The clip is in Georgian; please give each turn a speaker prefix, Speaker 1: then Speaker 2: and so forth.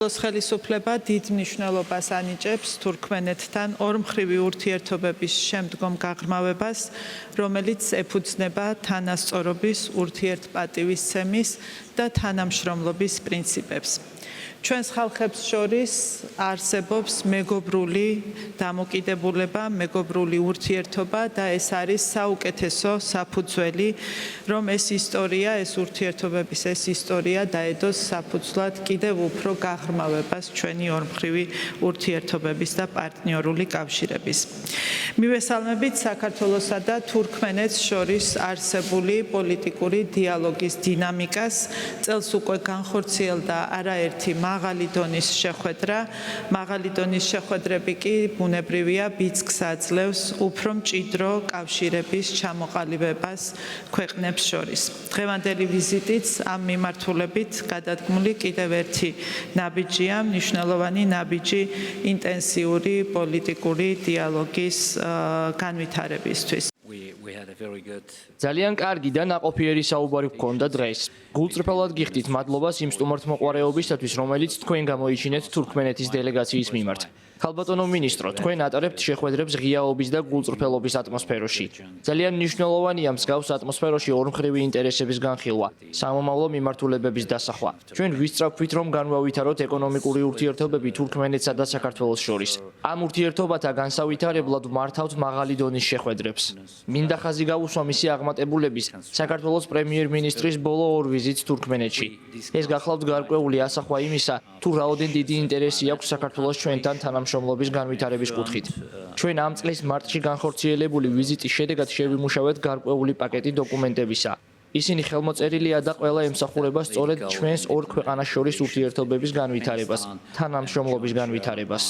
Speaker 1: ხელისუფლება დიდ მნიშვნელობას ანიჭებს თურქმენეთთან ორმხრივი ურთიერთობების შემდგომ გაღრმავებას, რომელიც ეფუძნება თანასწორობის, ურთიერთპატივისცემის და თანამშრომლობის პრინციპებს. ჩვენს ხალხებს შორის არსებობს მეგობრული დამოკიდებულება, მეგობრული ურთიერთობა და ეს არის საუკეთესო საფუძველი, რომ ეს ისტორია, ეს ურთიერთობების ეს ისტორია დაედოს საფუძვლად კიდევ უფრო გაღრმავებას ჩვენი ორმხრივი ურთიერთობების და პარტნიორული კავშირების. მივესალმებით საქართველოსა და თურქმენეთს შორის არსებული პოლიტიკური დიალოგის დინამიკას, წელს უკვე განხორციელდა არაერთი მაღალი დონის შეხვედრა. მაღალი დონის შეხვედრები კი ბუნებრივია ბიძგს აძლევს უფრო მჭიდრო კავშირების ჩამოყალიბებას ქვეყნებს შორის. დღევანდელი ვიზიტიც ამ მიმართულებით გადადგმული კიდევ ერთი ნაბიჯია, მნიშვნელოვანი ნაბიჯი ინტენსიური პოლიტიკური დიალოგის განვითარებისთვის.
Speaker 2: ძალიან კარგი და ნაყოფიერი საუბარი გქონდა დღეს. გულწრფელად გიხდით მადლობას იმ სტუმართმოყვარეობისათვის, რომელიც თქვენ გამოიჩინეთ თურქმენეთის დელეგაციის მიმართ. ქალბატონო მინისტრო, თქვენ ატარებთ შეხვედრებს ღიაობის და გულწრფელობის ატმოსფეროში. ძალიან მნიშვნელოვანია მსგავს ატმოსფეროში ორმხრივი ინტერესების განხილვა, სამომავლო მიმართულებების დასახვა. ჩვენ ვისწრაფვით, რომ განვავითაროთ ეკონომიკური ურთიერთობები თურქმენეთსა და საქართველოს შორის. ამ ურთიერთობათა განსავითარებლად მართავთ მაღალი დონის შეხვედრებს. მინდა ხაზი გავუსვა მისი აღმატებულების საქართველოს პრემიერ-მინისტრის ბოლო ორ ვიზიტს თურქმენეთში. ეს გახლავთ გარკვეული ასახვა იმისა, თუ რაოდენ დიდი ინტერესი აქვს საქართველოს ჩვენთან თანამშრომლობის განვითარების კუთხით. ჩვენ ამ წლის მარტში განხორციელებული ვიზიტის შედეგად შევიმუშავეთ გარკვეული პაკეტი დოკუმენტებისა. ისინი ხელმოწერილია და ყველა ემსახურება სწორედ ჩვენს ორ ქვეყანას შორის ურთიერთობების განვითარებას, თანამშრომლობის განვითარებას.